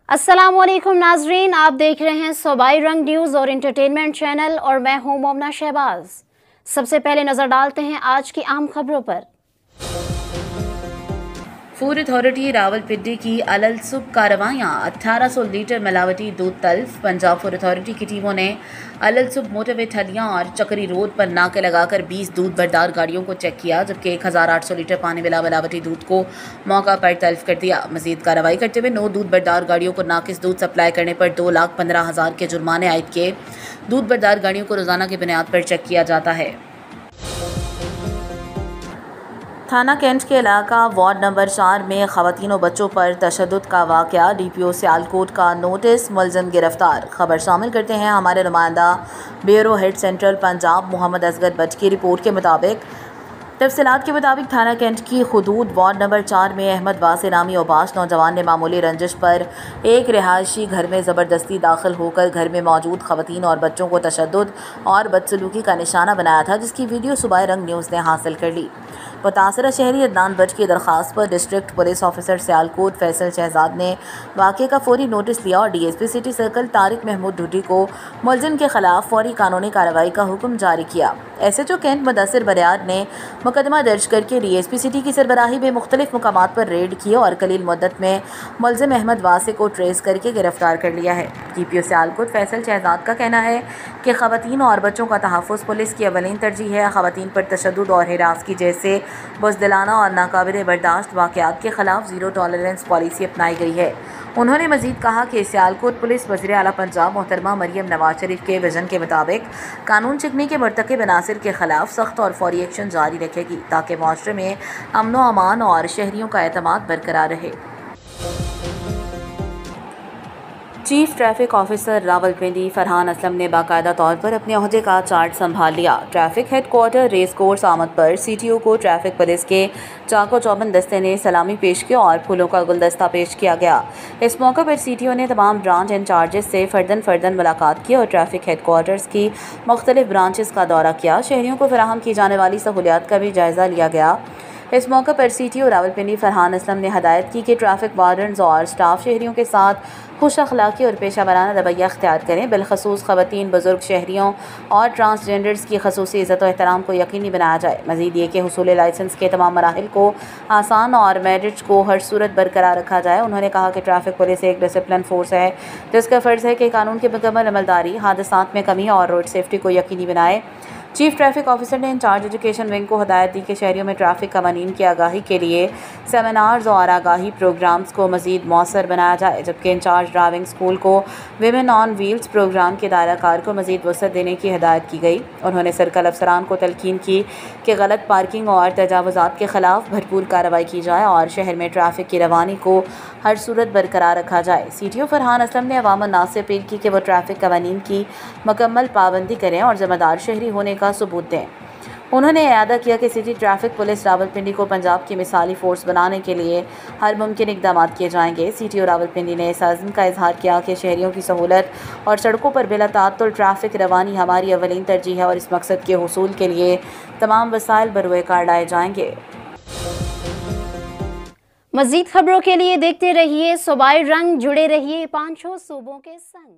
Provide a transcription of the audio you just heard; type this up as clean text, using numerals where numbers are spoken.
अस्सलामुअलैकुम नाजरीन, आप देख रहे हैं सूबाई रंग न्यूज़ और इंटरटेनमेंट चैनल और मैं हूं मोमना शहबाज। सबसे पहले नजर डालते हैं आज की आम खबरों पर। फूड अथॉरिटी रावलपिंडी की अलसुब कार्रवाइयाँ, 1800 लीटर मिलावटी दूध तल्फ। पंजाब फूड अथॉरिटी की टीमों ने अलसुब मोटरवे ठलियाँ और चक्री रोड पर नाके लगाकर 20 दूध बरदार गाड़ियों को चेक किया, जबकि 1800 लीटर पानी मिला मिलावटी दूध को मौका पर तल्फ कर दिया। मजीद कार्रवाई करते हुए 9 दूध बरदार गाड़ियों को नाकिस दूध सप्लाई करने पर 2,15,000 के जुर्माने आयद किए। दूध बरदार गाड़ियों को रोजाना की बुनियाद पर चेक किया जाता है। थाना कैंट के इलाका वार्ड नंबर 4 में ख़वातीन और बच्चों पर तशद्दुद का वाक़या, DPO सियालकोट का नोटिस, मुलज़िम गिरफ्तार। खबर शामिल करते हैं हमारे नुमाइंदा bureau head central Punjab Mohammad Asgar Butt की रिपोर्ट के मुताबिक। तफसीलात के मुताबिक थाना कैंट की हुदूद वार्ड नंबर 4 में अहमद वासे नामी औबाश नौजवान ने मामूली रंजिश पर एक रिहायशी घर में ज़बरदस्ती दाखिल होकर घर में मौजूद ख़वातीन और बच्चों को तशद्दुद और बदसलूकी का निशाना बनाया था, जिसकी वीडियो सूबाई रंग न्यूज़ ने हासिल कर ली। मुतासरा शहरी अदनान बट की दरख्वास्त पर district police officer Sialkot Faisal Shahzad ने वाक़े का फौरी नोटिस लिया और DSP city circle Tariq Mahmood ढूटी को मुलज़िम के खिलाफ फौरी कानूनी कार्रवाई का हुक्म जारी किया। SHO कैंट मुदस्सिर बरियार ने मुकदमा दर्ज करके DSP सिटी की सरबराही में मुख्तलिफ मकामात पर रेड किए और कलील मुद्दत में मुलज़िम अहमद वासे को ट्रेस करके गिरफ्तार कर लिया है। DPO सियालकोट फैसल शहजाद का कहना है कि ख़वातीन और बच्चों का तहफ़्फ़ुज़ पुलिस की अवलीन तरजीह है। ख़वातीन पर तशद्दुद और हिरासगी जैसे बुज़दिलाना और नाकाबिल बर्दाश्त वाक़यात के ख़िलाफ़ ज़ीरो टॉलरेंस पॉलिसी अपनाई गई है। उन्होंने मज़ीद कहा कि सियालकोट पुलिस वज़ीर आला पंजाब मोहतरमा मरियम नवाज शरीफ के विज़न के मुताबिक कानून चिकनी के मर्तकब अनासिर के ख़िलाफ़ सख्त और फौरी एक्शन जारी रखेगी, ताकि माशरे में अमन व अमान और शहरियों का एतमाद बरकरार रहे। Chief traffic officer Rawalpindi Farhan Aslam ने बाकायदा तौर पर अपने ओहदे का चार्ज संभाल लिया। ट्रैफिक हेडक्वार्टर रेस कोर्स आमद पर CTO को ट्रैफिक पुलिस के चाको चौबंद दस्ते ने सलामी पेश की और फूलों का गुलदस्ता पेश किया गया। इस मौके पर CTO ने तमाम ब्रांच इंचार्जेस से फ़र्दन मुलाकात की और ट्रैफिक हेडक्वार्टर्स की मुख्तलिफ ब्रांचेस का दौरा किया। शहरियों को फराहम की जाने वाली सहूलियात का भी जायज़ा लिया गया। इस मौके पर CTO रावलपिंडी फरहान असलम ने हदायत की कि ट्रैफिक वार्डन्स और स्टाफ शहरियों के साथ खुश अखलाक़ी और पेशा वराना रवैया अख्तियार करें। बिलखसूस ख़वातीन, बुज़ुर्ग, शहरियों और ट्रांसजेंडर्स की खसूसी इज़्ज़त और एहतराम को यकीनी बनाया जाए। मज़ीद ये कि हुसूल लाइसेंस के तमाम मराहिल को आसान और मेरिट्स को हर सूरत बरकरार रखा जाए। उन्होंने कहा कि ट्रैफिक पुलिस एक डिसिप्लिन फोर्स है, जिसका फ़र्ज़ है कि कानून की मुकम्मल अमलदारी, हादसात में कमी और रोड सेफ्टी को यकीनी बनाए। चीफ ट्रैफिक ऑफिसर ने इंचार्ज एजुकेशन विंग को हदायत दी कि शहरियों में ट्रैफिक कवानीन की आगाही के लिए सेमिनार्स और आगाही प्रोग्राम्स को मज़ीद मौसर बनाया जाए, जबकि इंचार्ज ड्राइविंग स्कूल को विमेन ऑन व्हील्स प्रोग्राम के दायरा कार को मज़ीद वसअत देने की हदायत की गई। उन्होंने सर्कल अफसरान को तलकीन की कि गलत पार्किंग और तजावुज़ात के ख़िलाफ़ भरपूर कार्रवाई की जाए और शहर में ट्रैफिक की रवानी को हर सूरत बरकरार रखा जाए। CTO फरहान असलम ने अवाम नास से अपील की कि वो ट्रैफिक कवानीन की मुकम्मल पाबंदी करें और ज़िम्मेदार शहरी होने का सबूत दें। उन्होंने इरादा किया कि सिटी ट्रैफिक पुलिस रावलपिंडी को पंजाब की मिसाली फोर्स बनाने के लिए हर मुमकिन इकदाम किए जाएंगे। CTO रावलपिंडी ने इस आज़म का इजहार किया कि शहरियों की सहूलत और सड़कों पर बिला ताअत्तुल ट्रैफिक रवानी हमारी अवलीन तरजीह है और इस मकसद के हुसूल के लिए तमाम वसाइल बरोए कार लाए जाएंगे। मज़ीद खबरों के लिए देखते रहिए सूबाई रंग, जुड़े रहिए पांचों सूबों के संग।